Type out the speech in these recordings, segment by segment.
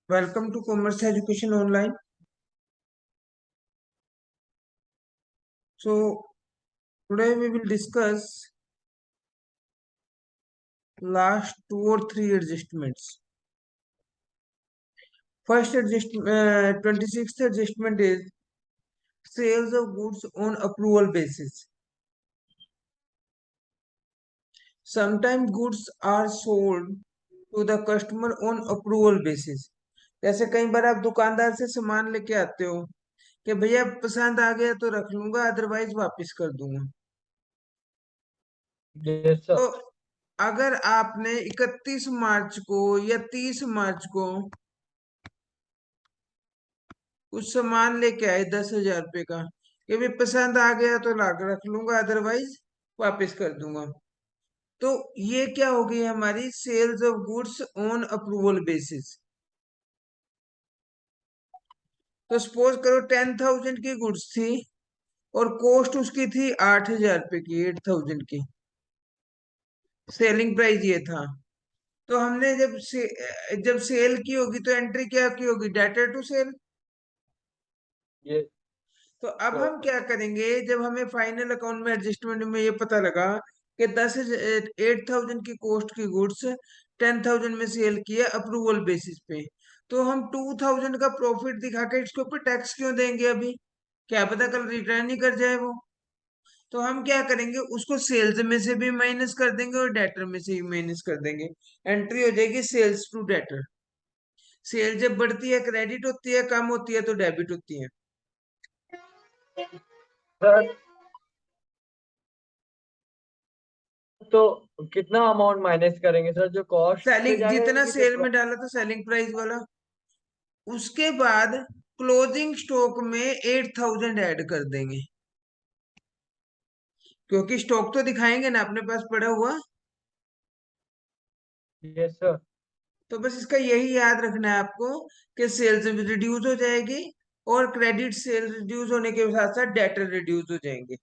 Welcome to Commerce Education Online. So today we will discuss last 2 or 3 adjustments. First adjustment, 26th adjustment is sales of goods on approval basis. Sometimes goods are sold to the customer on approval basis. जैसे कई बार आप दुकानदार से सामान लेके आते हो कि भैया पसंद आ गया तो रख लूंगा, अदरवाइज वापस कर दूंगा। Yes sir. तो अगर आपने 31 मार्च को या 30 मार्च को कुछ सामान लेके आए 10,000 रुपए का, ये भी पसंद आ गया तो ला के रख लूंगा, अदरवाइज वापस कर दूंगा। तो ये क्या हो गई हमारी sales of goods on approval basis. तो सपोज करो 10,000 की गुड्स थी और कॉस्ट उसकी थी 8,000 रुपए की, 8,000 की सेलिंग प्राइस ये था। तो हमने जब सेल की होगी तो एंट्री क्या की होगी, डेटर टू सेल। ये तो अब हम क्या करेंगे, जब हमें फाइनल अकाउंट में एडजस्टमेंट में ये पता लगा कि 8,000 की कॉस्ट की गुड्स 10,000 में सेल किया अप्रूवल बेसिस पे, तो हम 2,000 का प्रॉफिट दिखा के इसके ऊपर टैक्स क्यों देंगे अभी? क्या पता कल रिटर्न ही कर जाए वो। तो हम क्या करेंगे, उसको सेल्स में से भी माइनस कर देंगे और डेटर में से भी माइनस कर देंगे। एंट्री हो जाएगी सेल्स टू डेटर। सेल जब बढ़ती है क्रेडिट होती है, कम होती है तो डेबिट होती है। सर तो कितना अमाउंट माइनस करेंगे सर, जो कॉस्ट पे सेलिंग जाएगा जितना कि जो सेल में डाला था सेलिंग प्राइस वाला, उसके बाद क्लोजिंग स्टॉक में 8,000 ऐड कर देंगे, क्योंकि स्टॉक तो दिखाएंगे ना अपने पास पड़ा हुआ। Yes sir. तो बस इसका यही याद रखना है आपको कि सेल्स रिड्यूस हो जाएगी और क्रेडिट सेल रिड्यूस होने के साथ साथ डेटर रिड्यूस हो जाएंगे।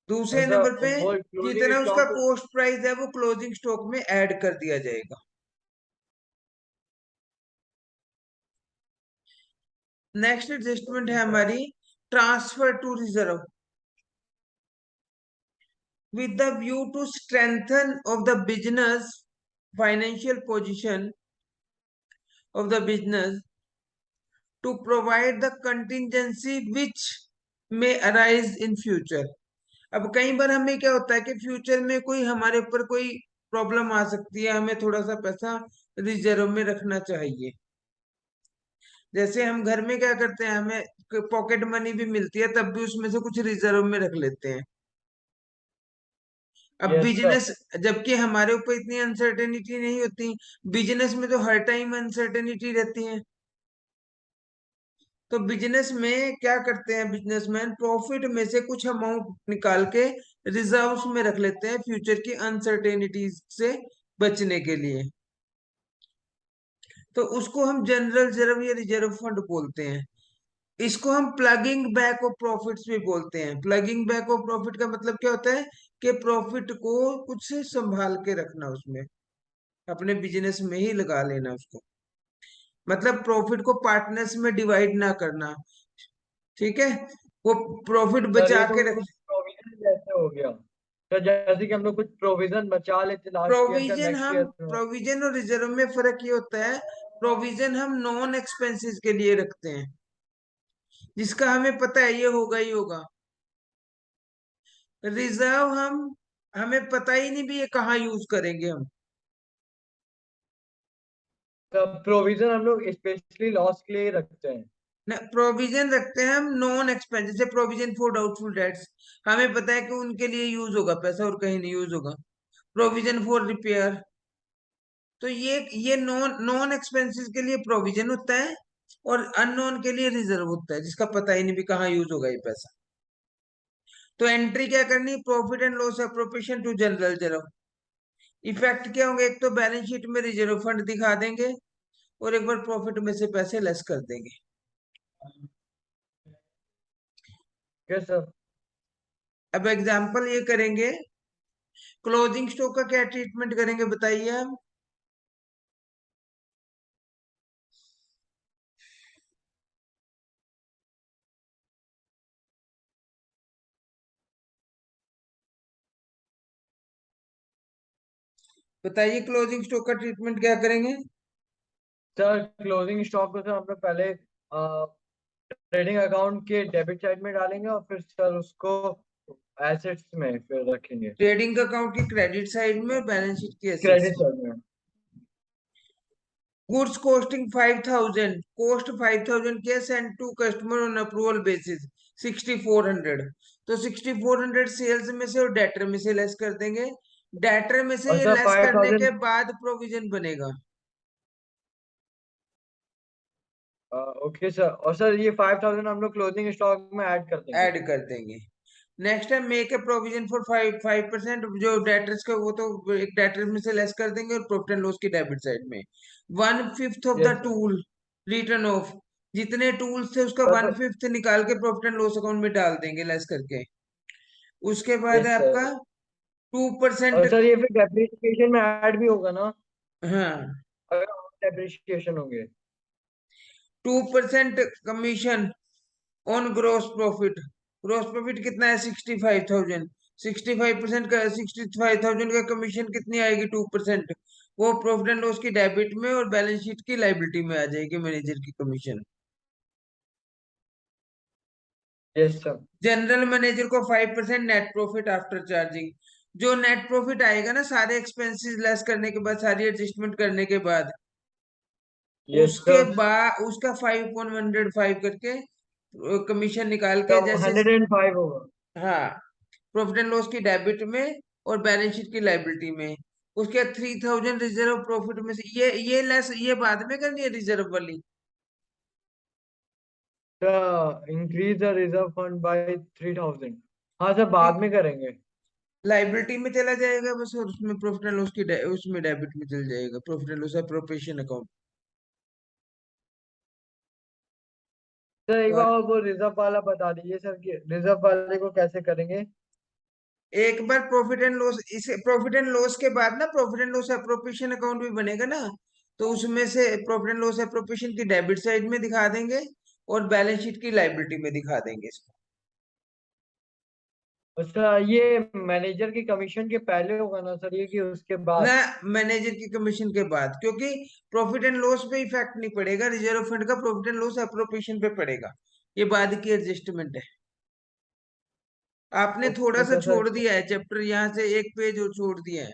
दूसरे सर नंबर पे वो क्लोजिंग जितना उसका स्टॉक। कॉस्ट प्राइस है वो क्लोजिंग स्टॉक में ऐड कर दिया जाएगा। नेक्स्ट एडजस्टमेंट है हमारी transfer to reserve with the view to strengthen of the business financial position of the business to provide the contingency which may arise in future। अब कई बार हमें क्या होता है कि फ्यूचर में कोई हमारे ऊपर कोई प्रॉब्लम आ सकती है, हमें थोड़ा सा पैसा रिजर्व में रखना चाहिए। जैसे हम घर में क्या करते हैं, हमें पॉकेट मनी भी मिलती है तब भी उसमें से कुछ रिजर्व में रख लेते हैं। अब यस सर। बिजनेस, जबकि हमारे ऊपर इतनी अनसर्टेनिटी नहीं होती, बिजनेस में तो हर टाइम अनसर्टेनिटी रहती है। तो बिजनेस में क्या करते हैं बिजनेसमैन, प्रॉफिट में से कुछ अमाउंट निकाल के रिजर्व्स में रख लेते हैं फ्यूचर की अनसर्टेनिटीज से बचने के लिए। तो उसको हम जनरल रिजर्व या रिजर्व फंड बोलते हैं। इसको हम प्लगिंग बैक ऑफ प्रॉफिट्स भी बोलते हैं। प्लगिंग बैक ऑफ प्रॉफिट का मतलब क्या होता है कि प्रॉफिट को कुछ से संभाल के रखना, उसमें अपने बिजनेस में ही लगा लेना उसको, मतलब प्रॉफिट को पार्टनर्स में डिवाइड ना करना। ठीक है, वो प्रॉफिट सर बचा ये तो के रख। कुछ प्रोविजन जैसे हो गया। तो जैसे कि हम लोग कुछ प्रोविजन बचा लेते लास्ट ईयर का प्रोविजन नेक्स्ट हम ईयर में। प्रोविजन और रिजर्व में फर्क ये होता है, प्रोविजन हम नॉन एक्सपेंसेस के लिए रखते हैं जिसका हमें पता है ये होगा ही होगा। रिजर्व हमें पता ही नहीं भी ये कहाँ यूज करेंगे हम। तो प्रोविजन हम लोग स्पेशली लॉस के लिए ही रखते हैं। ना, प्रोविजन रखते हैं हम नॉन एक्सपेंस, जैसे प्रोविजन फॉर डाउटफुल डेट्स, हमें पता है कि उनके लिए यूज होगा पैसा और कहीं नहीं यूज होगा। प्रोविजन फॉर रिपेयर, तो ये नॉन नॉन एक्सपेंसेस के लिए प्रोविजन होता है और अननोन के लिए रिजर्व होता है जिसका पता ही नहीं भी कहाँ यूज होगा ये पैसा। तो एंट्री क्या करनी, profit and loss appropriation to general reserve. Effect क्या होंगे, एक तो बैलेंस शीट में रिजर्व फंड दिखा देंगे और एक बार प्रॉफिट में से पैसे लेस कर देंगे। Yes sir. अब एग्जांपल ये करेंगे, क्लोजिंग स्टॉक का क्या ट्रीटमेंट करेंगे बताइए आप। बताइए क्लोजिंग स्टॉक का ट्रीटमेंट क्या करेंगे। सर क्लोजिंग स्टॉक को सर हम लोग पहले ट्रेडिंग अकाउंट के डेबिट साइड में डालेंगे और फिर सर उसको एसेट्स में फिर रखेंगे, ट्रेडिंग अकाउंट की क्रेडिट साइड में और बैलेंस शीट की एसेट्स क्रेडिट में। साइड में। गुड्स कॉस्टिंग 5,000, कॉस्ट 5,000 किया, send to customer on approval basis 6,400। तो 6,400 सेल्स में से और डेटर में से लेस कर देंगे। डेटर में से और ये सर लेस करने के 5,000, बाद प्रोविजन बनेगा। ओके सर, और सर ये 5,000 हम लोग क्लोजिंग स्टॉक में ऐड कर देंगे। ऐड कर देंगे। नेक्स्ट है मेक ए प्रोविजन फॉर 5% जो डेटर्स का, वो तो एक डेटर में से लेस कर देंगे और प्रॉफिट एंड लॉस की डेबिट साइड में। 1/5 of the yes sir. Tool return of, जितने टूल्स थे उसका और सर 1/5 निकाल के प्रॉफिट एंड लॉस अकाउंट में डाल देंगे लेस करके। उसके बाद है यस आपका सर। टू और परसेंट सर ये फिर डेप्रिसिएशन में ऐड भी होगा ना, हाँ, अगर डेप्रिसिएशन होंगे। 2% commission on gross profit. Gross profit कितना है 65,000। 65% का 65,000 का कमीशन कितनी आएगी 2%। वो प्रॉफिट एंड लॉस की डेबिट में और बैलेंस शीट की लाइबिलिटी में आ जाएगी मैनेजर की commission. Yes sir. General manager को 5% नेट प्रॉफिट आफ्टर चार्जिंग। जो नेट प्रॉफिट आएगा ना सारे एक्सपेंसेस लेस करने के बाद, सारी एडजस्टमेंट करने के बाद, यस उसके सर। बाद उसका 5/105 करके कमीशन निकाल के, तब जैसे 105 होगा। हाँ, प्रॉफिट एंड लॉस की डेबिट में और बैलेंस शीट की लाइबिलिटी में। उसके 3,000 रिजर्व प्रॉफिट में से ये लेस, ये बाद में करनी है रिजर्व वाली। Increase the reserve fund by 3,000। हाँ सर, बाद में करेंगे। लाइबिलिटी में चला जाएगा बस, और उसमें प्रॉफिट एंड लॉस की उसमें डेबिट में चल जाएगा, profit and loss appropriation account. Sir एक बार और और वो रिजर्व वाला बता दीजिए सर, कि रिजर्व वाले को कैसे करेंगे। एक बार प्रॉफिट एंड लॉस, इसे प्रॉफिट एंड लॉस के बाद ना profit and loss appropriation account भी बनेगा ना, तो उसमें से प्रॉफिट एंड लॉस अप्रोप्रिएशन की डेबिट साइड में दिखा देंगे और बैलेंस शीट की लाइबिलिटी में दिखा देंगे इसको। अच्छा, ये मैनेजर की कमीशन के पहले होगा ना सर, ये कि उसके ना, बाद। मैनेजर की कमीशन के बाद, क्योंकि प्रॉफिट एंड लॉस पे इफेक्ट नहीं पड़ेगा, रिजर्व फंड का प्रॉफिट एंड लॉस अप्रोप्रिएशन पे पड़ेगा। ये बाद की एडजस्टमेंट है। आपने थोड़ा ओके सा सर छोड़ सर। दिया है चैप्टर, यहाँ से एक पेज और छोड़ दिया है।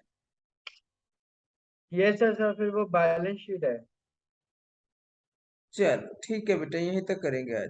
ये सर सर फिर वो बैलेंस शीट है। चलो ठीक है बेटा, यहीं तक करेंगे आज।